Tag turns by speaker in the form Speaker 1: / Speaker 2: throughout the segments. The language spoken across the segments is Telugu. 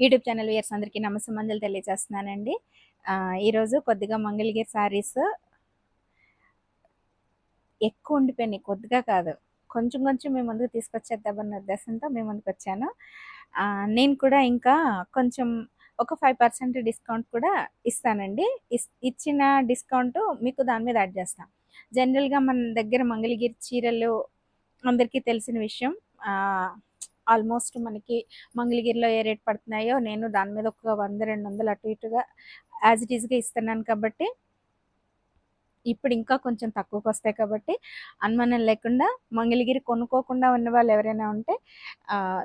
Speaker 1: యూట్యూబ్ ఛానల్ వ్యూయర్స్ అందరికీ నమస్సుమంజలు తెలియజేస్తున్నానండి. ఈరోజు కొద్దిగా మంగళగిరి శారీస్ ఎక్కువ ఉండిపోయినాయి. కొద్దిగా కాదు, కొంచెం కొంచెం మీ ముందుకు తీసుకొచ్చేద్దామన్న ఉద్దేశంతో మీ ముందుకొచ్చాను. నేను కూడా ఇంకా కొంచెం ఒక 5% డిస్కౌంట్ కూడా ఇస్తానండి. ఇచ్చిన డిస్కౌంట్ మీకు దాని మీద యాడ్ చేస్తా. జనరల్‌గా మన దగ్గర మంగళగిరి చీరలు అందరికీ తెలిసిన విషయం. ఆల్మోస్ట్ మనకి మంగళగిరిలో ఏ రేట్ పడుతున్నాయో నేను దాని మీద ఒక 100, 200 అటు ఇటుగా యాజ్ ఇట్ ఈస్‌గా ఇస్తున్నాను కాబట్టి, ఇప్పుడు ఇంకా కొంచెం తక్కువకి వస్తాయి కాబట్టి అనుమానం లేకుండా మంగళగిరి కొనుక్కోకుండా ఉన్న వాళ్ళు ఎవరైనా ఉంటే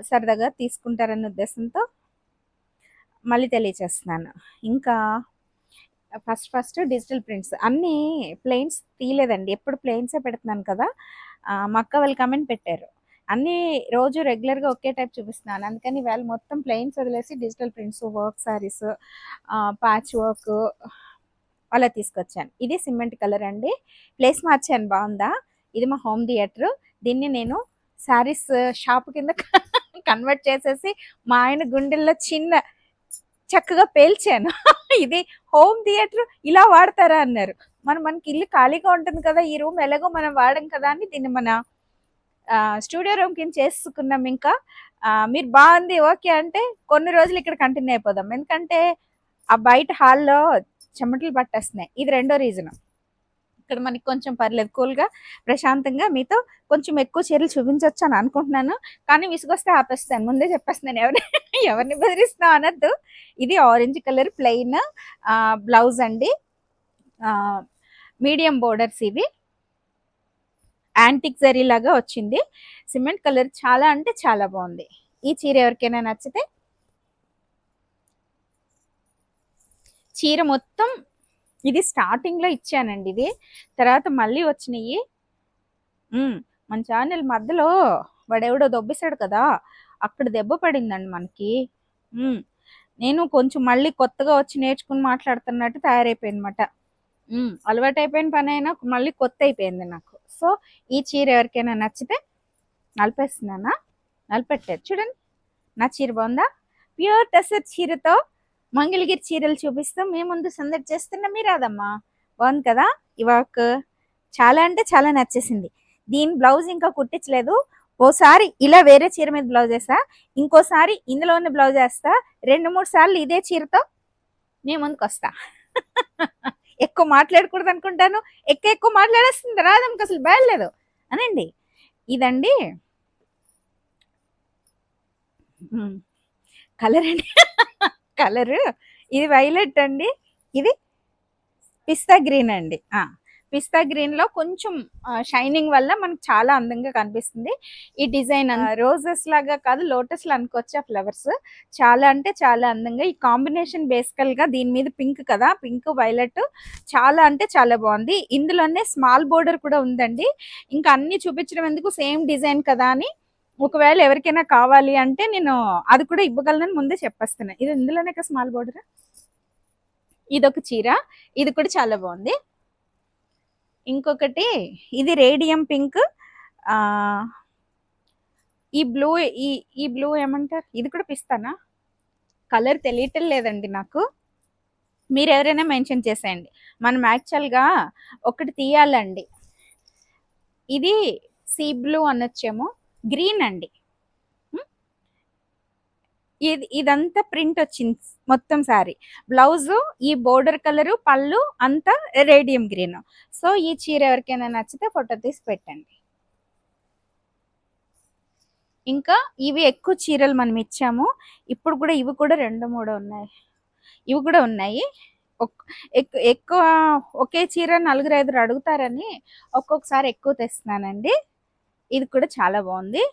Speaker 1: సరదాగా తీసుకుంటారన్న ఉద్దేశంతో మళ్ళీ తెలియచేస్తున్నాను. ఇంకా ఫస్ట్ డిజిటల్ ప్రింట్స్ అన్నీ ప్లెయిన్స్ తీయలేదండి. ఎప్పుడు ప్లెయిన్సే పెడుతున్నాను కదా. మా అక్క వాళ్ళు కమెంట్ పెట్టారు, అన్నీ రోజు రెగ్యులర్గా ఒకే టైప్ చూపిస్తున్నాను, అందుకని వేళ మొత్తం ప్లెయిన్స్ వదిలేసి digital prints, work saris, patch work అలా తీసుకొచ్చాను. ఇది సిమెంట్ కలర్ అండి. ప్లేస్ మార్చాను, బాగుందా? ఇది మా హోమ్ థియేటర్. దీన్ని నేను శారీస్ షాప్ కింద కన్వర్ట్ చేసేసి మా ఆయన గుండెల్లో చక్కగా పేల్చాను. ఇది హోమ్ థియేటర్ ఇలా వాడతారా అన్నారు. మనకి ఇల్లు ఖాళీగా ఉంటుంది కదా, ఈ రూమ్ ఎలాగో మనం వాడం కదా అని దీన్ని మన స్టూడియో రూమ్ కింద చేసుకున్నాం. ఇంకా మీరు బాగుంది ఓకే అంటే కొన్ని రోజులు ఇక్కడ కంటిన్యూ అయిపోదాం, ఎందుకంటే ఆ బయట హాల్లో చెమటలు పట్టేస్తున్నాయి. ఇది రెండో రీజన్. ఇక్కడ మనకి కొంచెం పర్లేదు, కూల్గా ప్రశాంతంగా మీతో కొంచెం ఎక్కువ చీరలు చూపించవచ్చు అని అనుకుంటున్నాను. కానీ విసుగొస్తే ఆపేస్తాను, ముందే చెప్పేస్తున్నాను. ఎవరిని బెదిరిస్తున్నావు అనద్దు. ఇది ఆరెంజ్ కలర్ ప్లెయిన్ బ్లౌజ్ అండి. మీడియం బోర్డర్స్, ఇవి యాంటిక్ జరీ లాగా వచ్చింది. సిమెంట్ కలర్ చాలా అంటే చాలా బాగుంది. ఈ చీర ఎవరికైనా నచ్చితే, చీర మొత్తం ఇది స్టార్టింగ్లో ఇచ్చానండి, ఇది తర్వాత మళ్ళీ వచ్చినాయి. మన ఛానల్ మధ్యలో వాడెవడో దొబ్బేశాడు కదా, అక్కడ దెబ్బ పడిందండి మనకి. నేను కొంచెం మళ్ళీ కొత్తగా వచ్చి నేర్చుకుని మాట్లాడుతున్నట్టు తయారైపోయిందన్నమాట. అలవాటు అయిపోయిన పని అయినా మళ్ళీ కొత్త అయిపోయింది నాకు. సో ఈ చీర ఎవరికైనా నచ్చితే నలిపేస్తున్నానా, నలిపెట్టారు చూడండి. నా చీర బాగుందా? ప్యూర్ టసర్ చీరతో మంగళగిరి చీరలు చూపిస్తూ మీ ముందు సందడి చేస్తున్న మీ రాదమ్మా. బాగుంది కదా ఈ వర్క్? చాలా అంటే చాలా నచ్చేసింది. దీని బ్లౌజ్ ఇంకా కుట్టించలేదు. ఓసారి ఇలా వేరే చీర మీద బ్లౌజ్ వేస్తా, ఇంకోసారి ఇందులోనే బ్లౌజ్ వేస్తా, 2-3 సార్లు ఇదే చీరతో మీ ముందుకు వస్తా. ఎక్కువ మాట్లాడకూడదు అనుకుంటాను, ఎక్కువ మాట్లాడేస్తుంది రాదమ్మకి, అసలు బయలులేదు అనండి. ఇదండి కలర్ అండి. కలర్ ఇది వైలెట్ అండి, ఇది పిస్తా గ్రీన్ అండి. పిస్తా గ్రీన్ లో కొంచెం షైనింగ్ వల్ల మనకు చాలా అందంగా కనిపిస్తుంది. ఈ డిజైన్ రోజెస్ లాగా కాదు, లోటస్ లు అనుకోవచ్చు. ఆ ఫ్లవర్స్ చాలా అంటే చాలా అందంగా, ఈ కాంబినేషన్ బేసికల్ గా దీని మీద పింక్ కదా, పింక్ వైలెట్ చాలా అంటే చాలా బాగుంది. ఇందులోనే స్మాల్ బోర్డర్ కూడా ఉందండి. ఇంకా అన్ని చూపించడం ఎందుకు, సేమ్ డిజైన్ కదా అని ఒకవేళ ఎవరికైనా కావాలి అంటే నేను అది కూడా ఇవ్వగలనని ముందే చెప్పేస్తున్నా. ఇది ఇందులోనే ఒక స్మాల్ బోర్డర్. ఇదొక చీర, ఇది కూడా చాలా బాగుంది. ఇంకొకటి ఇది రేడియం పింక్, ఈ బ్లూ, ఈ బ్లూ ఏమంటారు, ఇది కూడా పిస్తానా, కలర్ తెలియటం లేదండి నాకు, మీరు ఎవరైనా మెన్షన్ చేసేయండి. మనం యాక్చువల్గా ఒకటి తీయాలండి. ఇది సీ బ్లూ అనొచ్చేమో, గ్రీన్ అండి. ఇదంతా ప్రింట్ వచ్చింది మొత్తం సారీ. బ్లౌజ్ ఈ బోర్డర్ కలరు, పళ్ళు అంతా రేడియం గ్రీన్. సో ఈ చీర ఎవరికైనా నచ్చితే ఫోటో తీసి పెట్టండి. ఇంకా ఇవి ఎక్కువ చీరలు మనం ఇచ్చాము, ఇప్పుడు కూడా ఇవి కూడా 2-3 ఉన్నాయి, ఇవి కూడా ఉన్నాయి. ఎక్కువ ఒకే చీర 4-5 అడుగుతారని ఒక్కొక్కసారి ఎక్కువ తెస్తున్నానండి. ఇది కూడా చాలా బాగుంది.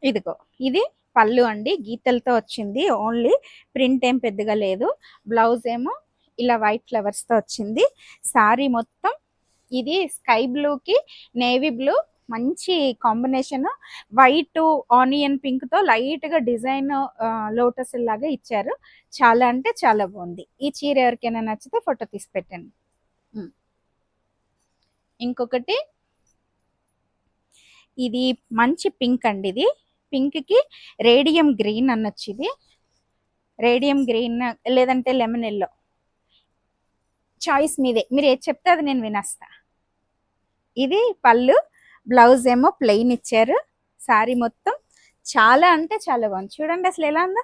Speaker 1: ఇదిగో ఇది పళ్ళు అండి, గీతలతో వచ్చింది, ఓన్లీ ప్రింట్ ఏం పెద్దగా లేదు. బ్లౌజ్ ఏమో ఇలా వైట్ ఫ్లవర్స్తో వచ్చింది. శారీ మొత్తం ఇది స్కై బ్లూకి నేవీ బ్లూ మంచి కాంబినేషన్, వైట్ ఆనియన్ పింక్తో లైట్గా డిజైన్ లోటస్ లాగా ఇచ్చారు. చాలా అంటే చాలా బాగుంది. ఈ చీర ఎవరికైనా నచ్చితే ఫోటో తీసి పెట్టండి. ఇంకొకటి ఇది మంచి పింక్ అండి, ఇది పింక్కి రేడియం గ్రీన్ అనొచ్చు. ఇది రేడియం గ్రీన్ లేదంటే లెమన్ ఎల్లో, చాయిస్ మీదే, మీరు ఏది చెప్తే అది నేను వినేస్తా. ఇది పళ్ళు, బ్లౌజ్ ఏమో ప్లెయిన్ ఇచ్చారు. శారీ మొత్తం చాలా అంటే చాలా బాగుంది. చూడండి అసలు ఎలా ఉందో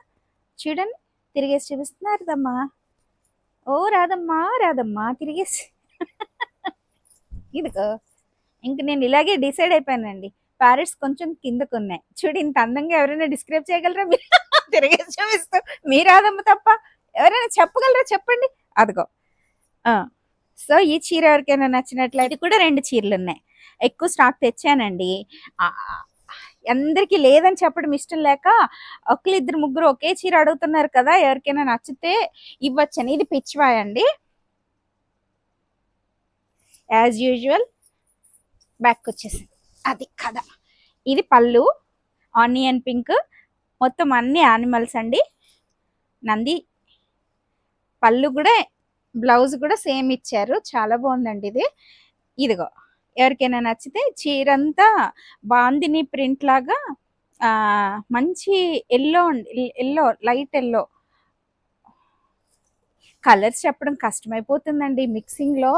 Speaker 1: చూడండి. తిరిగేసి చూపిస్తున్నారు రాదమ్మా, ఓ రాదమ్మా రాదమ్మా తిరిగేసి. ఇదిగో ఇంక నేను ఇలాగే డిసైడ్ అయిపోయానండి. ప్యారెట్స్ కొంచెం కిందకు ఉన్నాయి చూడు, ఇంత అందంగా ఎవరైనా డిస్క్రైబ్ చేయగలరా మీరు? తిరిగేసి చూపిస్తూ మీ రాదమ్మ తప్ప ఎవరైనా చెప్పగలరా చెప్పండి. అదిగో సో ఈ చీర ఎవరికైనా నచ్చినట్లయితే కూడా 2 చీరలు ఉన్నాయి. ఎక్కువ స్టాక్ తెచ్చానండి. అందరికీ లేదని చెప్పడం ఇష్టం లేక ఒకళ్ళు ఇద్దరు ముగ్గురు ఒకే చీర అడుగుతున్నారు కదా, ఎవరికైనా నచ్చితే ఇవ్వచ్చని. ఇది పిచ్చివాయ్ అండి, యాజ్ యూజువల్ బ్యాక్ వచ్చేసింది అది కదా. ఇది పళ్ళు ఆనియన్ పింక్, మొత్తం అన్ని యానిమల్స్ అండి. నంది పళ్ళు కూడా, బ్లౌజ్ కూడా సేమ్ ఇచ్చారు. చాలా బాగుందండి ఇది. ఇదిగో ఎవరికైనా నచ్చితే చీరంతా బాందిని ప్రింట్ లాగా మంచి ఎల్లో అండి, ఎల్లో లైట్ ఎల్లో. కలర్స్ చెప్పడం కష్టమైపోతుందండి మిక్సింగ్లో.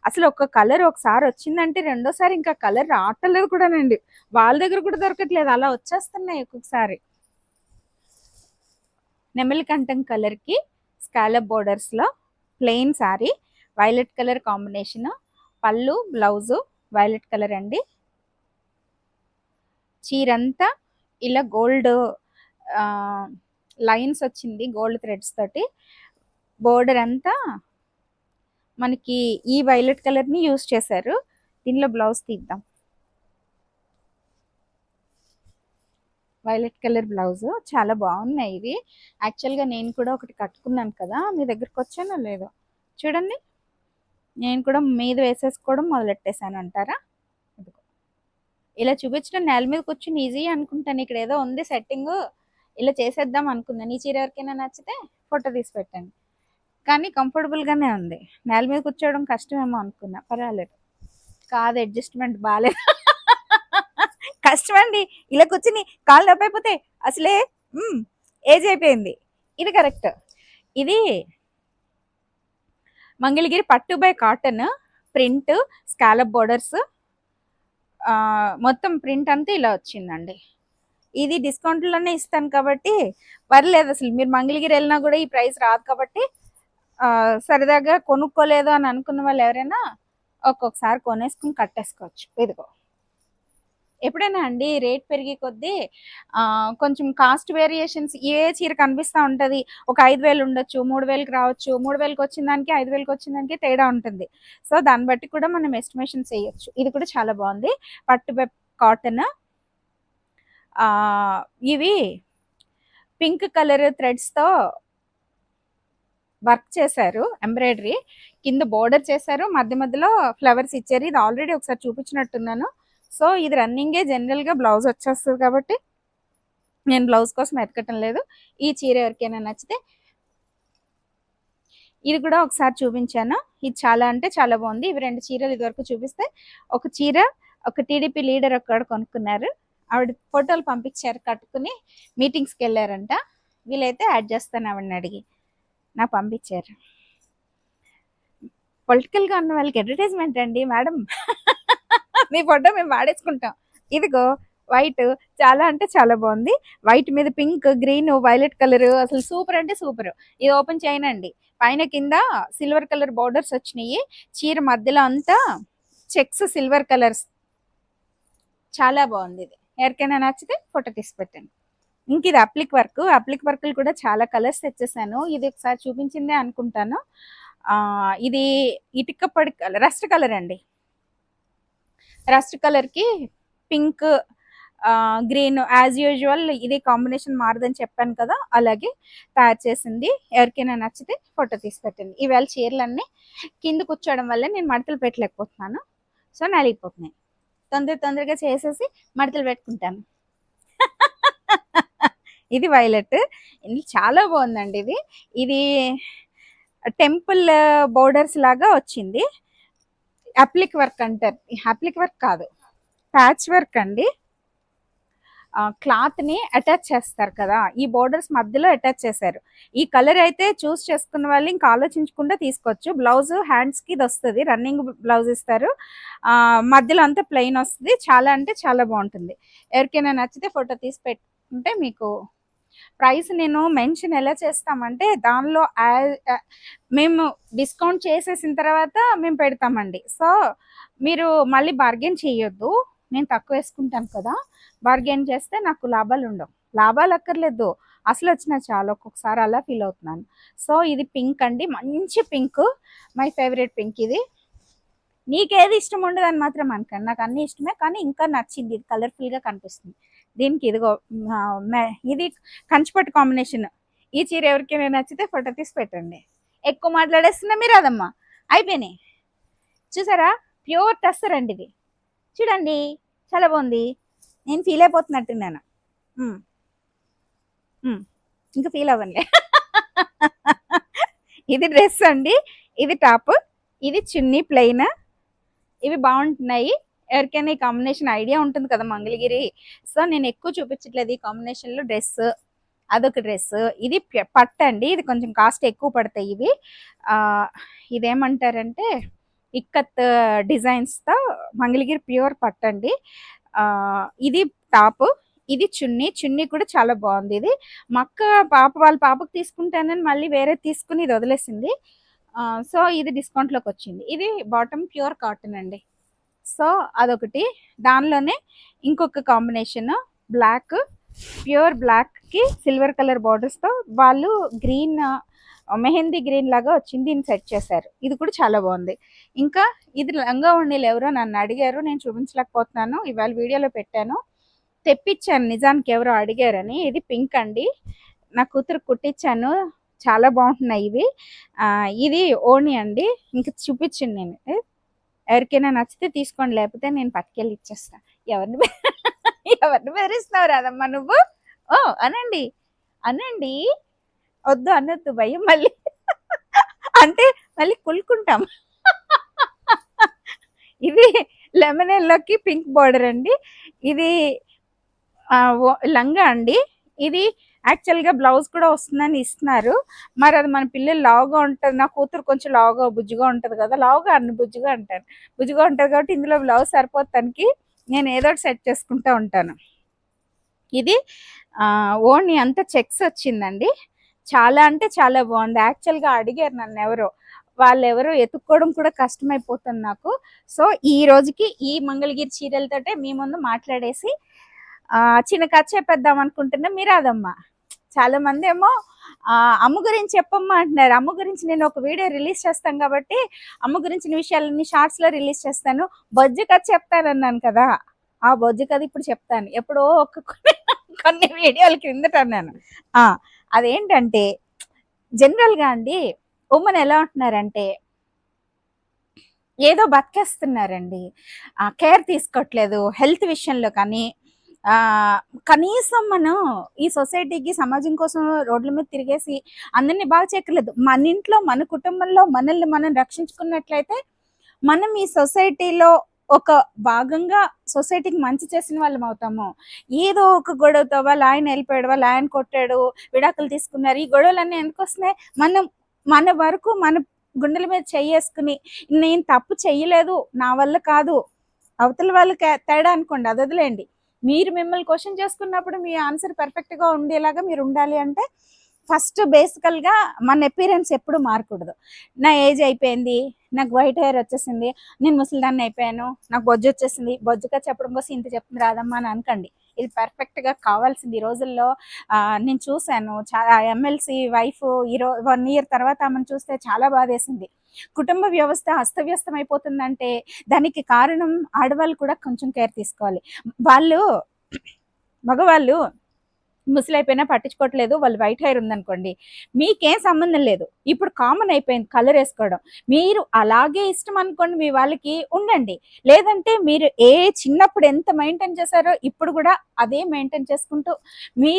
Speaker 1: అసలు ఒక కలర్ ఒకసారి వచ్చిందంటే రెండోసారి ఇంకా కలర్ రావట్లేదు కూడానండి. వాళ్ళ దగ్గర కూడా దొరకట్లేదు, అలా వచ్చేస్తున్నాయి ఒక్కొక్కసారి. నెమలి కంఠం కలర్కి స్కాలప్ బోర్డర్స్లో plain sari, violet colour combination. పళ్ళు బ్లౌజు వైలెట్ కలర్ అండి. చీరంతా ఇలా గోల్డ్ లైన్స్ వచ్చింది, గోల్డ్ థ్రెడ్స్ తోటి. బోర్డర్ అంతా మనకి ఈ వైలెట్ కలర్ని యూజ్ చేశారు. దీనిలో బ్లౌజ్ తీద్దాం. వైలెట్ కలర్ బ్లౌజ్ చాలా బాగున్నాయి ఇవి. యాక్చువల్గా నేను కూడా ఒకటి కట్టుకున్నాను కదా, మీ దగ్గరకు వచ్చానో లేదో చూడండి. నేను కూడా మీద వేసేసుకోవడం మొదలెట్టేసాను అంటారా. ఇలా చూపించడం నేల మీద కూర్చుని ఈజీ అనుకుంటాను, ఇక్కడ ఏదో ఉంది సెట్టింగ్, ఇలా చేసేద్దాం అనుకున్నాను. ఈ చీర ఎవరికైనా నచ్చితే ఫోటో తీసి పెట్టండి. కానీ కంఫర్టబుల్గానే ఉంది. నేల మీద కూర్చోవడం కష్టమేమో అనుకున్నా, పర్వాలేదు. కాదు అడ్జస్ట్మెంట్ బాగాలేదు, కష్టమండి. ఇలా కూర్చుని కాళ్ళు నొప్పి అయిపోతే అసలే ఏజ్ అయిపోయింది. ఇది కరెక్ట్. ఇది మంగళగిరి పట్టు by cotton print, scallop borders, మొత్తం ప్రింట్ అంతా ఇలా వచ్చిందండి. ఇది డిస్కౌంట్లోనే ఇస్తాను కాబట్టి పర్లేదు. అసలు మీరు మంగళగిరి వెళ్ళినా కూడా ఈ ప్రైస్ రాదు కాబట్టి సరదాగా కొనుక్కోలేదు అని అనుకున్న వాళ్ళు ఎవరైనా ఒక్కొక్కసారి కొనేసుకుని కట్టేసుకోవచ్చు. ఇదిగో ఎప్పుడైనా అండి రేట్ పెరిగి కొద్దీ కొంచెం కాస్ట్ వేరియేషన్స్ ఏ చీర కనిపిస్తూ ఉంటుంది. ఒక 5,000 ఉండొచ్చు, 3,000కి రావచ్చు. 3,000కి వచ్చిన దానికి 5,000కి వచ్చిన దానికి తేడా ఉంటుంది. సో దాన్ని బట్టి కూడా మనం ఎస్టిమేషన్స్ వేయచ్చు. ఇది కూడా చాలా బాగుంది, పట్టు కాటన్. ఇవి పింక్ కలర్ థ్రెడ్స్తో వర్క్ చేశారు, ఎంబ్రాయిడరీ కింద బోర్డర్ చేశారు, మధ్య మధ్యలో ఫ్లవర్స్ ఇచ్చారు. ఇది ఆల్రెడీ ఒకసారి చూపించినట్టున్నాను. సో ఇది రన్నింగే, జనరల్గా బ్లౌజ్ వచ్చేస్తుంది కాబట్టి నేను బ్లౌజ్ కోసం ఎతకటం లేదు. ఈ చీర ఎవరికైనా నచ్చితే ఇది కూడా ఒకసారి చూపించాను. ఇది చాలా అంటే చాలా బాగుంది. ఇవి 2 చీరలు ఇదివరకు చూపిస్తే, ఒక చీర ఒక టీడీపీ లీడర్ ఒక్కడ కొనుక్కున్నారు, ఆవిడ ఫోటోలు పంపించారు, కట్టుకుని మీటింగ్స్కి వెళ్ళారంట. వీలైతే యాడ్ చేస్తాను ఆవిడని అడిగి, నాకు పంపించారు. పొలిటికల్గా ఉన్న వాళ్ళకి అడ్వర్టైజ్మెంట్ అండి మేడం, మీ ఫోటో మేము వాడేసుకుంటాం. ఇదిగో వైట్ చాలా అంటే చాలా బాగుంది. వైట్ మీద పింక్, గ్రీన్, వైలెట్ కలర్ అసలు సూపర్ అంటే సూపర్. ఇది ఓపెన్ చేయనండి. పైన కింద సిల్వర్ కలర్ బోర్డర్స్ వచ్చినాయి. చీర మధ్యలో అంతా చెక్స్ సిల్వర్ కలర్స్, చాలా బాగుంది. ఇది ఎవరికైనా నచ్చితే ఫోటో తీసి పెట్టండి. ఇంక ఇది అప్లిక్ వర్క్. అప్లిక్ వర్క్లు కూడా చాలా కలర్స్ తెచ్చేసాను. ఇది ఒకసారి చూపించిందే అనుకుంటాను. ఇది ఇటుక పొడి రస్ట్ కలర్ అండి. రస్ట్ కలర్కి పింక్, గ్రీన్ యాజ్ యూజువల్ ఇది కాంబినేషన్ మారదని చెప్పాను కదా, అలాగే తయారు చేసింది. ఎవరికైనా నచ్చితే ఫోటో తీసి పెట్టండి. ఈవేళ చీరలన్నీ కింద కూర్చోవడం వల్ల నేను మడతలు పెట్టలేకపోతున్నాను, సో నలిగిపోతున్నాయి. తొందరగా చేసేసి మడతలు పెట్టుకుంటాను. ఇది వైలెట్, ఇది చాలా బాగుందండి. ఇది టెంపుల్ బోర్డర్స్ లాగా వచ్చింది. అప్లిక్ వర్క్ అంటారు, అప్లిక్ వర్క్ కాదు, ప్యాచ్ వర్క్ అండి. క్లాత్ని అటాచ్ చేస్తారు కదా, ఈ బోర్డర్స్ మధ్యలో అటాచ్ చేశారు. ఈ కలర్ అయితే చూస్ చేసుకున్న వాళ్ళు ఇంకా ఆలోచించకుండా తీసుకోవచ్చు. బ్లౌజ్ హ్యాండ్స్కి ఇది వస్తుంది, రన్నింగ్ బ్లౌజ్ ఇస్తారు. మధ్యలో అంతా ప్లెయిన్ వస్తుంది. చాలా అంటే చాలా బాగుంటుంది. ఎవరికైనా నచ్చితే ఫోటో తీసి పెట్టుకుంటే మీకు ప్రైస్ నేను మెన్షన్ ఎలా చేస్తామంటే దానిలో మేము డిస్కౌంట్ చేసేసిన తర్వాత మేము పెడతామండి. సో మీరు మళ్ళీ బార్గెన్ చేయొద్దు. నేను తక్కువ వేసుకుంటాను కదా, బార్గెన్ చేస్తే నాకు లాభాలు ఉండవు. లాభాలు అక్కర్లేదు, అసలు వచ్చినా చాలా, ఒక్కొక్కసారి అలా ఫీల్ అవుతున్నాను. సో ఇది పింక్ అండి, మంచి పింక్, మై ఫేవరెట్ పింక్ ఇది. నీకేది ఇష్టం ఉండదు అని మాత్రం అనుకోండి, నాకు అన్ని ఇష్టమే, కానీ ఇంకా నచ్చింది ఇది, కలర్ఫుల్గా కనిపిస్తుంది. దీనికి ఇదిగో ఇది కంచిపట్టు కాంబినేషన్. ఈ చీర ఎవరికైనా నచ్చితే ఫోటో తీసి పెట్టండి. ఎక్కువ మాట్లాడేస్తున్నా మీరు అదమ్మా, అయిపోయినాయి. చూసారా, ప్యూర్ టస్సర్ అండి ఇది. చూడండి చాలా బాగుంది. నేను ఫీల్ అయిపోతున్నట్టున్నాను. ఇంకా ఫీల్ అవ్వండి. ఇది డ్రెస్ అండి, ఇది టాప్, ఇది చున్నీ ప్లెయిన్. ఇవి బాగుంటున్నాయి. ఎవరికైనా ఈ కాంబినేషన్ ఐడియా ఉంటుంది కదా మంగళగిరి, సో నేను ఎక్కువ చూపించట్లేదు. ఈ కాంబినేషన్లో డ్రెస్, అదొక డ్రెస్. ఇది పట్టు అండి, ఇది కొంచెం కాస్ట్ ఎక్కువ పడతాయి ఇవి. ఇదేమంటారంటే ఇక్కత్ డిజైన్స్తో మంగళగిరి ప్యూర్ పట్టు అండి. ఇది టాప్, ఇది చున్నీ. చున్నీ కూడా చాలా బాగుంది. ఇది మా అక్క వాళ్ళ పాపకు తీసుకుంటానని మళ్ళీ వేరే తీసుకుని ఇది వదిలేసింది. సో ఇది డిస్కౌంట్లోకి వచ్చింది. ఇది బాటమ్ ప్యూర్ కాటన్ అండి. సో అదొకటి. దానిలోనే ఇంకొక కాంబినేషన్ బ్లాక్, ప్యూర్ బ్లాక్కి సిల్వర్ కలర్ బార్డర్స్తో వాళ్ళు గ్రీన్, మెహందీ గ్రీన్ లాగా వచ్చింది, దీన్ని సెట్ చేశారు. ఇది కూడా చాలా బాగుంది. ఇంకా ఇది లంగా ఉన్నీళ్ళు ఎవరో నన్ను అడిగారు, నేను చూపించలేకపోతున్నాను, ఇవాళ వీడియోలో పెట్టాను. తెప్పించాను నిజానికి, ఎవరో అడిగారని. ఇది పింక్ అండి, నా కూతురు కుట్టించాను, చాలా బాగుంటున్నాయి ఇవి. ఇది ఓణి అండి, ఇంకా చూపించింది నేను. ఎవరికైనా నచ్చితే తీసుకోండి, లేకపోతే నేను పట్టుకెళ్ళి ఇచ్చేస్తాను. ఎవరిని బెదిరిస్తున్నావు రాదమ్మా నువ్వు? ఓ అనండి, అనండి, వద్దు అనొద్దు, భయం మళ్ళీ అంటే మళ్ళీ కులుకుంటాం. ఇది లెమన్ ఎల్లోకి పింక్ బార్డర్ అండి. ఇది లంగా అండి. ఇది యాక్చువల్గా బ్లౌజ్ కూడా వస్తుందని ఇస్తున్నారు, మరి అది మన పిల్లలు లావుగా ఉంటుంది. నా కూతురు కొంచెం లావుగా బుజ్జిగా ఉంటుంది కదా, లావుగా అన్ని బుజ్జిగా అంటాను, బుజ్జిగా ఉంటుంది కాబట్టి ఇందులో బ్లౌజ్ సరిపోతానికి నేను ఏదో ఒకటి సెట్ చేసుకుంటూ ఉంటాను. ఇది ఓణి అంతా చెక్స్ వచ్చిందండి, చాలా అంటే చాలా బాగుంది. యాక్చువల్గా అడిగారు నన్ను ఎవరో, వాళ్ళు ఎవరో ఎత్తుక్కోవడం కూడా కష్టమైపోతుంది నాకు. సో ఈ రోజుకి ఈ మంగళగిరి చీరలతోటే మీ ముందు మాట్లాడేసి చిన్న కథ చెప్పేద్దాం అనుకుంటున్నా. మీరు అదమ్మా, చాలా మంది ఏమో అమ్మ గురించి చెప్పమ్మా అంటున్నారు. అమ్మ గురించి నేను ఒక వీడియో రిలీజ్ చేస్తాను కాబట్టి అమ్మ గురించిన విషయాలన్నీ షార్ట్స్లో రిలీజ్ చేస్తాను. బొజ్జు కథ చెప్తానన్నాను కదా, ఆ బొజ్జు కథ ఇప్పుడు చెప్తాను. ఎప్పుడో కొన్ని వీడియోల క్రిందట అన్నాను. అదేంటంటే జనరల్గా అండి ఉమ్మని ఎలా ఉంటున్నారంటే ఏదో బతికేస్తున్నారండి, కేర్ తీసుకోవట్లేదు హెల్త్ విషయంలో. కానీ కనీసం మనం ఈ సొసైటీకి, సమాజం కోసం రోడ్ల మీద తిరిగేసి అందరినీ బాగా చేయక్కర్లేదు. మన ఇంట్లో, మన కుటుంబంలో మనల్ని మనం రక్షించుకున్నట్లయితే మనం ఈ సొసైటీలో ఒక భాగంగా సొసైటీకి మంచి చేసిన వాళ్ళం అవుతాము. ఏదో ఒక గొడవతో వాళ్ళు ఆయన వెళ్ళిపోయాడు, వాళ్ళు ఆయన కొట్టాడు, విడాకులు తీసుకున్నారు, ఈ గొడవలన్నీ ఎందుకు వస్తున్నాయి? మనం మన వరకు మన గుండెల మీద చెయ్యేసుకుని నేను తప్పు చెయ్యలేదు, నా వల్ల కాదు, అవతల వాళ్ళకి తేడా అనుకోండి, అది వదిలేయండి. మీరు మిమ్మల్ని క్వశ్చన్ చేసుకున్నప్పుడు మీ ఆన్సర్ పర్ఫెక్ట్గా ఉండేలాగా మీరు ఉండాలి. అంటే ఫస్ట్ బేసికల్గా మన అపీరెన్స్ ఎప్పుడు మారకూడదు. నా ఏజ్ అయిపోయింది, నాకు వైట్ హెయిర్ వచ్చేసింది, నేను ముసలిదాన్ని అయిపోయాను, నాకు బొజ్జు వచ్చేసింది, బొజ్జుగా చెప్పడం కోసం ఇంత చెప్తుంది రాదమ్మా అని అనకండి. ఇది పర్ఫెక్ట్గా కావాల్సింది. ఈ రోజుల్లో నేను చూశాను, చాలా ఎమ్మెల్సీ వైఫ్ 1 year తర్వాత ఆమెను చూస్తే చాలా బాధేసింది. కుటుంబ వ్యవస్థ అస్తవ్యస్తం అయిపోతుందంటే దానికి కారణం ఆడవాళ్ళు కూడా కొంచెం కేర్ తీసుకోవాలి. మగవాళ్ళు ముసలైపోయినా పట్టించుకోవట్లేదు, వాళ్ళు వైట్ హెయిర్ ఉందనుకోండి, మీకేం సంబంధం లేదు. ఇప్పుడు కామన్ అయిపోయింది కలర్ వేసుకోవడం. మీరు అలాగే ఇష్టం అనుకోండి, మీ వాళ్ళకి ఉండండి. లేదంటే మీరు చిన్నప్పుడు ఎంత మెయింటైన్ చేశారో ఇప్పుడు కూడా అదే మెయింటైన్ చేసుకుంటూ మీ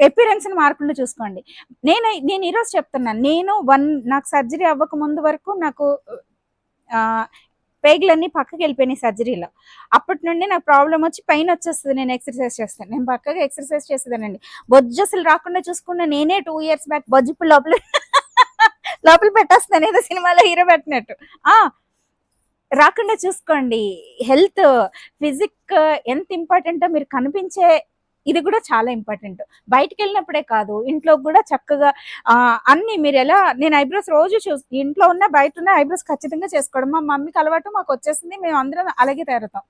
Speaker 1: అపిరెన్స్ని మార్కుండా చూసుకోండి. నేను ఈరోజు చెప్తున్నాను, నాకు సర్జరీ అవ్వక ముందు వరకు నాకు పేగులన్నీ పక్కకి వెళ్ళిపోయినాయి సర్జరీలో. అప్పటి నుండి నాకు ప్రాబ్లం వచ్చి పెయిన్ వచ్చేస్తుంది నేను ఎక్సర్సైజ్ చేస్తాను. నేను పక్కగా ఎక్సర్సైజ్ చేసేదానండి. బొజ్జు అసలు రాకుండా చూసుకున్న నేనే 2 ఇయర్స్ బ్యాక్ బొజ్జు ఇప్పుడు లోపల లోపల పెట్టేస్తున్నాను ఏదో సినిమాలో హీరో పెట్టినట్టు. రాకుండా చూసుకోండి. హెల్త్, ఫిజిక్ ఎంత ఇంపార్టెంటో మీరు కనిపించే ఇది కూడా చాలా ఇంపార్టెంట్. బయటికి వెళ్ళినప్పుడే కాదు, ఇంట్లో కూడా చక్కగా అన్ని మీరు ఎలా నేను ఐబ్రోస్ రోజు ఇంట్లో ఉన్న బయట ఉన్న ఐబ్రోస్ ఖచ్చితంగా చేసుకోవడం మా మమ్మీకి అలవాటు, మాకు వచ్చేసింది. మేము అందరం అలాగే తయారవుతాం.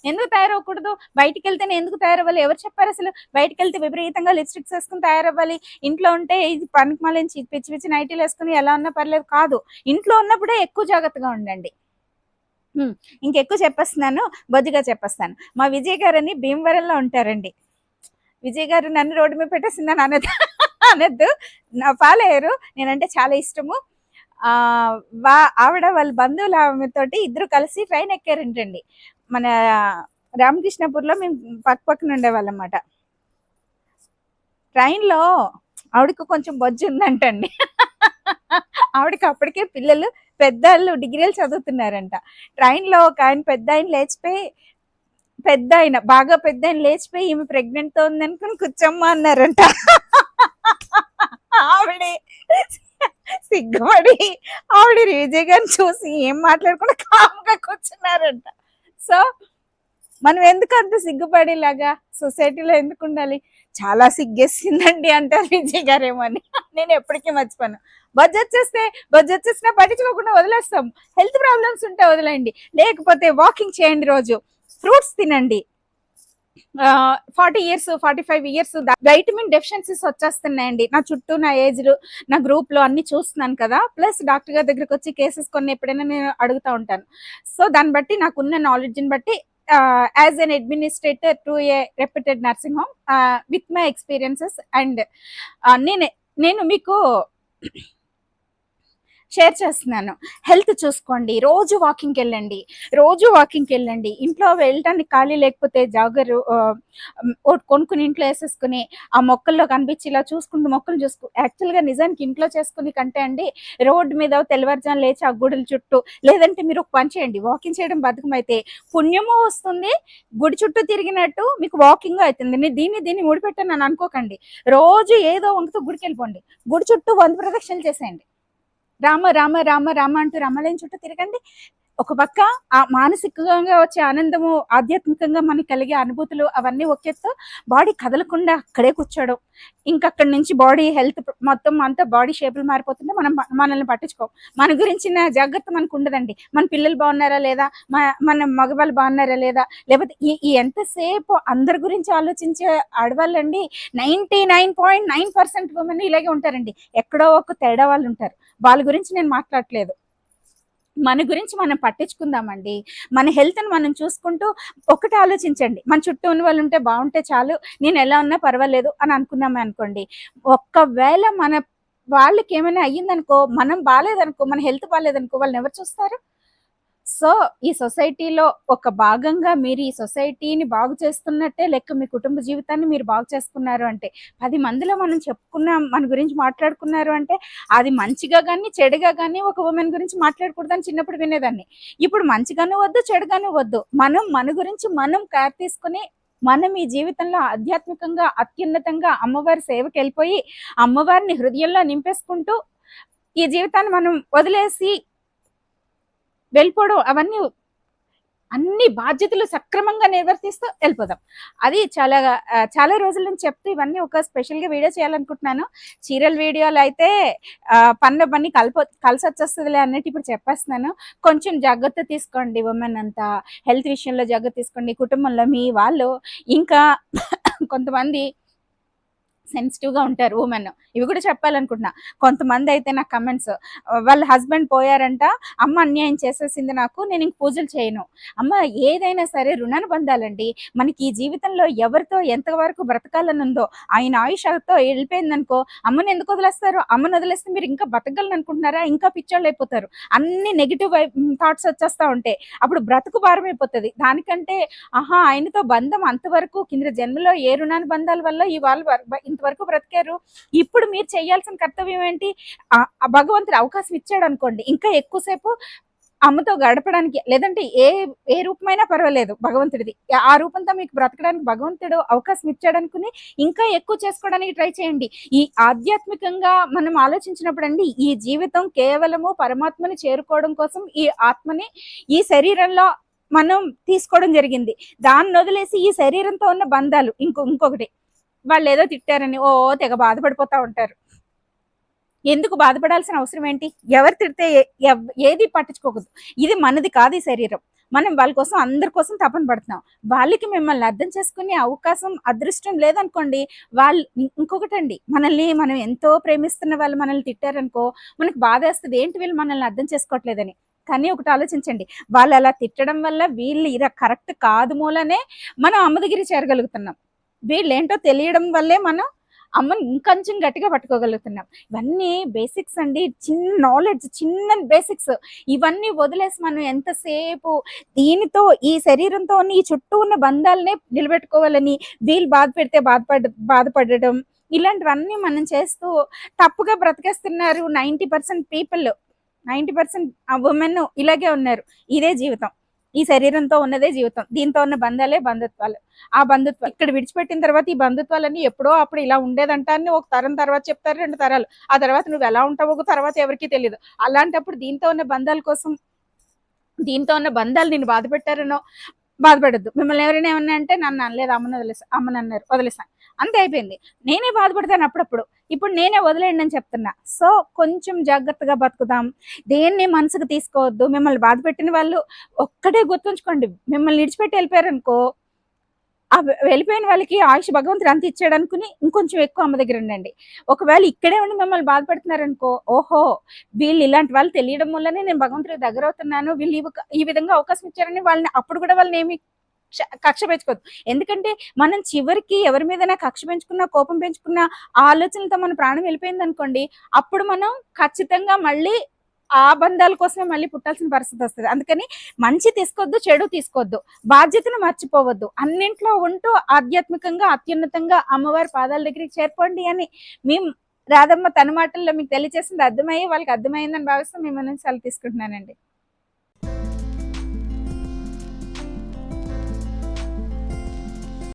Speaker 1: ఎందుకు తయారవ్వకూడదు? బయటికి వెళ్తేనే ఎందుకు తయారవ్వాలి? ఎవరు చెప్పారు అసలు బయటికి వెళ్తే విపరీతంగా లిప్స్టిక్స్ వేసుకుని తయారవ్వాలి, ఇంట్లో ఉంటే ఇది పనికి మళ్ళీ పిచ్చి పిచ్చి నైటీలు వేసుకుని ఎలా ఉన్నా పర్లేదు కాదు. ఇంట్లో ఉన్నప్పుడే ఎక్కువ జాగ్రత్తగా ఉండండి. ఇంకెక్కువ చెప్పేస్తున్నాను, బొద్దుగా చెప్పేస్తాను. మా విజయ్ గారని భీమవరంలో ఉంటారండి. విజయ్ గారు నన్ను రోడ్డు మీద పెట్టేసిందని అనద్దు, నా ఫాలో అయ్యారు, నేనంటే చాలా ఇష్టము. ఆవిడ వాళ్ళ బంధువుల ఆమెతోటి ఇద్దరు కలిసి ట్రైన్ ఎక్కారంటండి. మన రామకృష్ణపూర్లో మేము పక్కన ఉండేవాళ్ళం అన్నమాట. ట్రైన్లో ఆవిడకు కొంచెం బొజ్జు ఉందంటండి. ఆవిడకి అప్పటికే పిల్లలు పెద్దవాళ్ళు డిగ్రీలు చదువుతున్నారంట. ట్రైన్లో ఒక ఆయన పెద్ద ఆయన లేచిపోయి బాగా పెద్ద ఆయన లేచిపోయి ఈమె ప్రెగ్నెంట్ తో ఉందనుకుని కూర్చోమ్మా అన్నారంట. ఆవిడ సిగ్గుపడి ఆవిడ విజయ్ గారిని చూసి ఏం మాట్లాడకుండా కామ్గా కూర్చున్నారంట. సో మనం ఎందుకు అంత సిగ్గుపడేలాగా సొసైటీలో ఎందుకు ఉండాలి? చాలా సిగ్గేసిందండి అంటారు విజయ్ గారేమో అని. నేను ఎప్పటికీ మర్చిపోను. బొజ్జు వచ్చేసినా పట్టించుకోకుండా వదిలేస్తాం. హెల్త్ ప్రాబ్లమ్స్ ఉంటే వదిలేండి, లేకపోతే వాకింగ్ చేయండి, రోజు ఫ్రూట్స్ తినండి. 40 years 45 years వైటమిన్ డెఫిషియన్సీస్ వచ్చేస్తున్నాయండి. నా చుట్టూ నా ఏజ్లు నా గ్రూప్ లో అన్ని చూస్తున్నాను కదా, ప్లస్ డాక్టర్ గారి దగ్గరకు వచ్చి కేసెస్ కొన్ని ఎప్పుడైనా నేను అడుగుతూ ఉంటాను. సో దాన్ని బట్టి నాకున్న నాలెడ్జ్ని బట్టి as an administrator to A reputed nursing home with my experiences and నేను మీకు షేర్ చేస్తున్నాను. హెల్త్ చూసుకోండి, రోజు వాకింగ్కి వెళ్ళండి. ఇంట్లో వెళ్ళటానికి ఖాళీ లేకపోతే జాగరు కొనుక్కుని ఇంట్లో వేసేసుకుని ఆ మొక్కల్లో కనిపించి ఇలా మొక్కలు యాక్చువల్గా నిజానికి ఇంట్లో చేసుకుని కంటే అండి, రోడ్డు మీద తెల్లవారుజాము లేచి ఆ గుడుల చుట్టూ, లేదంటే మీరు ఒక పని చేయండి, వాకింగ్ చేయడం బద్ధకం అయితే పుణ్యము వస్తుంది, గుడి చుట్టూ తిరిగినట్టు మీకు వాకింగ్ అవుతుంది. నేను దీన్ని ముడిపెట్టాను అని అనుకోకండి. రోజు ఏదో వంకతో గుడికి వెళ్ళిపోండి, గుడి చుట్టూ 100 ప్రదక్షిణలు చేసేయండి. రామ రామ రామ రామ అంటూ రామాలయం చుట్టూ తిరగండి. ఒక పక్క ఆ మానసికంగా వచ్చే ఆనందము, ఆధ్యాత్మికంగా మనకి కలిగే అనుభూతులు అవన్నీ ఒకెత్తు, బాడీ కదలకుండా అక్కడే కూర్చోవడం. ఇంకక్కడి నుంచి బాడీ హెల్త్ మొత్తం అంతా బాడీ షేపులు మారిపోతుంటే మనల్ని పట్టించుకోం. మన గురించిన జాగ్రత్త మనకు ఉండదండి. మన పిల్లలు బాగున్నారా లేదా, మన మగవాళ్ళు బాగున్నారా లేదా, లేకపోతే ఈ ఎంతసేపు అందరి గురించి ఆలోచించే ఆడవాళ్ళండి 99.9% ఉమెన్ ఇలాగే ఉంటారండి. ఎక్కడో ఒక తేడా వాళ్ళు ఉంటారు, వాళ్ళ గురించి నేను మాట్లాడట్లేదు. మన గురించి మనం పట్టించుకుందామండి. మన హెల్త్ని మనం చూసుకుంటూ ఒకటి ఆలోచించండి, మన చుట్టూ ఉన్న వాళ్ళు ఉంటే బాగుంటే చాలు, నేను ఎలా ఉన్నా పర్వాలేదు అని అనుకున్నామే అనుకోండి, ఒక్కవేళ మన వాళ్ళకి ఏమైనా అయ్యిందనుకో, మనం బాగాలేదనుకో, మన హెల్త్ బాగాలేదనుకో, వాళ్ళని ఎవరు చూస్తారు? సో ఈ సొసైటీలో ఒక భాగంగా మీరు ఈ సొసైటీని బాగు చేస్తున్నట్టే లెక్క. మీ కుటుంబ జీవితాన్ని మీరు బాగు చేసుకున్నారు అంటే, 10 మందిలో మనం చెప్పుకున్నాం, మన గురించి మాట్లాడుకున్నారు అంటే, అది మంచిగా కానీ చెడుగా కానీ ఒక ఉమెన్ గురించి మాట్లాడకూడదని చిన్నప్పుడు వినేదాన్ని. ఇప్పుడు మంచిగాను వద్దు, చెడుగాను వద్దు, మన గురించి మనం కేర్ తీసుకుని మనం ఈ జీవితంలో ఆధ్యాత్మికంగా అత్యున్నతంగా అమ్మవారి సేవకి వెళ్ళిపోయి అమ్మవారిని హృదయంలో నింపేసుకుంటూ ఈ జీవితాన్ని మనం వదిలేసి వెళ్ళిపోవడం, అన్ని బాధ్యతలు సక్రమంగా నిర్వర్తిస్తూ వెళ్ళిపోదాం. అది చాలా రోజుల నుంచి చెప్తూ ఇవన్నీ ఒక స్పెషల్గా వీడియో చేయాలనుకుంటున్నాను. చీరల వీడియోలు అయితే పనిలో పని కలిసి వచ్చేస్తుందిలే అన్నట్టు ఇప్పుడు చెప్పేస్తున్నాను. కొంచెం జాగ్రత్త తీసుకోండి, ఉమెన్ అంతా హెల్త్ విషయంలో జాగ్రత్త తీసుకోండి. కుటుంబంలో మీ వాళ్ళు ఇంకా కొంతమంది సెన్సిటివ్గా ఉంటారు ఉమెన్, ఇవి కూడా చెప్పాలనుకుంటున్నా. కొంతమంది అయితే నాకు కమెంట్స్, వాళ్ళ హస్బెండ్ పోయారంట, అమ్మ అన్యాయం చేసేసింది నాకు, నేను ఇంక పూజలు చేయను. అమ్మ ఏదైనా సరే రుణానుబంధాలండి. మనకి ఈ జీవితంలో ఎవరితో ఎంతవరకు బ్రతకాలని ఉందో, ఆయన ఆయుషతో వెళ్ళిపోయిందనుకో, అమ్మని ఎందుకు వదిలేస్తారు? అమ్మని వదిలేస్తే మీరు ఇంకా బతకగలను అనుకుంటున్నారా? ఇంకా పిచ్చోళ్ళు అయిపోతారు, అన్ని నెగిటివ్ థాట్స్ వచ్చేస్తూ ఉంటాయి, అప్పుడు బ్రతుకు భారం అయిపోతుంది. దానికంటే ఆయనతో బంధం అంతవరకు కింద జన్మలో ఏ రుణానుబంధాల వల్ల ఈ వాళ్ళు ఇంతవరకు బ్రతికారు, ఇప్పుడు మీరు చేయాల్సిన కర్తవ్యం ఏంటి? భగవంతుడు అవకాశం ఇచ్చాడు అనుకోండి, ఇంకా ఎక్కువసేపు అమ్మతో గడపడానికి లేదంటే ఏ ఏ రూపమైనా పర్వాలేదు భగవంతుడిది. ఆ రూపంతో మీకు బ్రతకడానికి భగవంతుడు అవకాశం ఇచ్చాడనుకుని ఇంకా ఎక్కువ చేసుకోవడానికి ట్రై చేయండి. ఈ ఆధ్యాత్మికంగా మనం ఆలోచించినప్పుడండి ఈ జీవితం కేవలము పరమాత్మని చేరుకోవడం కోసం ఈ ఆత్మని ఈ శరీరంలో మనం తీసుకోవడం జరిగింది. దాన్నొదిలేసి ఈ శరీరంతో ఉన్న బంధాలు ఇంకొకటి వాళ్ళేదో తిట్టారని తెగ బాధపడిపోతా ఉంటారు. ఎందుకు బాధపడాల్సిన అవసరం ఏంటి? ఎవరు తిడితే ఏది పట్టించుకోకూడదు. ఇది మనది కాదు ఈ శరీరం. మనం వాళ్ళ కోసం అందరి కోసం తపన పడుతున్నాం. వాళ్ళకి మిమ్మల్ని అర్థం చేసుకునే అవకాశం, అదృష్టం లేదనుకోండి, వాళ్ళు ఇంకొకటండి మనల్ని మనం ఎంతో ప్రేమిస్తున్న వాళ్ళు మనల్ని తిట్టారనుకో, మనకు బాధేస్తది. ఏంటి వీళ్ళు మనల్ని అర్థం చేసుకోవట్లేదని. కానీ ఒకటి ఆలోచించండి. వాళ్ళు అలా తిట్టడం వల్ల వీళ్ళు ఇలా కరెక్ట్ కాదు మూలనే మనం అమ్మ దగ్గరికి చేరగలుగుతున్నాం. వీళ్ళేంటో తెలియడం వల్లే మనం అమ్మని ఇంకొంచెం గట్టిగా పట్టుకోగలుగుతున్నాం. ఇవన్నీ బేసిక్స్ అండి. చిన్న నాలెడ్జ్, చిన్న బేసిక్స్. ఇవన్నీ వదిలేసి మనం ఎంతసేపు దీనితో ఈ శరీరంతో ఉన్న ఈ చుట్టూ ఉన్న బంధాలనే నిలబెట్టుకోవాలని వీళ్ళు బాధపెడితే బాధపడడం ఇలాంటివన్నీ మనం చేస్తూ తప్పుగా బ్రతికేస్తున్నారు 90% పీపుల్. 90% ఉమెన్ ఇలాగే ఉన్నారు. ఇదే జీవితం. ఈ శరీరంతో ఉన్నదే జీవితం. దీంతో ఉన్న బంధాలే బంధుత్వాలు. ఆ బంధుత్వాలు ఇక్కడ విడిచిపెట్టిన తర్వాత ఈ బంధుత్వాలన్నీ ఎప్పుడో అప్పుడు ఇలా ఉండేదంట అని ఒక తరం తర్వాత చెప్తారు, 2 తరాలు. ఆ తర్వాత నువ్వు ఎలా ఉంటావో తర్వాత ఎవరికీ తెలీదు. అలాంటప్పుడు దీంతో ఉన్న బంధాల కోసం, దీంతో ఉన్న బంధాలు నిన్ను బాధపెట్టారనో బాధపడొద్దు. మిమ్మల్ని ఎవరైనా ఏమన్నా అంటే నన్ను అనలేదు, అమ్మని అన్నారు, వదిలేసాను. అంతే అయిపోయింది. నేనే బాధపడతాను అప్పుడప్పుడు. ఇప్పుడు నేనే వదిలేయండి అని చెప్తున్నా. సో కొంచెం జాగ్రత్తగా బతుకుదాం. దేన్ని మనసుకు తీసుకోవద్దు. మిమ్మల్ని బాధపెట్టిన వాళ్ళు ఒక్కటే గుర్తుంచుకోండి. మిమ్మల్ని విడిచిపెట్టి వెళ్ళిపోయారనుకో, వెళ్ళిపోయిన వాళ్ళకి ఆయుష్ భగవంతుడు అంత ఇచ్చాడు అనుకుని ఇంకొంచెం ఎక్కువ అమ్మ దగ్గర ఉండండి. ఒకవేళ ఇక్కడే ఉండి మిమ్మల్ని బాధపడుతున్నారనుకో, ఓహో వీళ్ళు ఇలాంటి వాళ్ళు తెలియడం వల్లనే నేను భగవంతుడికి దగ్గర అవుతున్నాను, వీళ్ళు ఈ విధంగా అవకాశం ఇచ్చారని వాళ్ళని అప్పుడు కూడా వాళ్ళని ఏమి కక్ష పెంచుకోవద్దు. ఎందుకంటే మనం చివరికి ఎవరి మీదైనా కక్ష పెంచుకున్నా, కోపం పెంచుకున్నా, ఆ ఆలోచనలతో మన ప్రాణం వెళ్ళిపోయింది అనుకోండి, అప్పుడు మనం ఖచ్చితంగా మళ్ళీ ఆ బంధాల కోసమే మళ్ళీ పుట్టాల్సిన పరిస్థితి వస్తుంది. అందుకని మంచి తీసుకోవద్దు, చెడు తీసుకోవద్దు, బాధ్యతను మర్చిపోవద్దు. అన్నింట్లో ఉంటూ ఆధ్యాత్మికంగా అత్యున్నతంగా అమ్మవారి పాదాల దగ్గరికి చేరుకోండి అని మేము రాధమ్మ తన మాటల్లో మీకు తెలియజేసింది అర్థమయ్యి వాళ్ళకి అర్థమైందని భావిస్తూ మేము నుంచి సెలవు తీసుకుంటున్నానండి.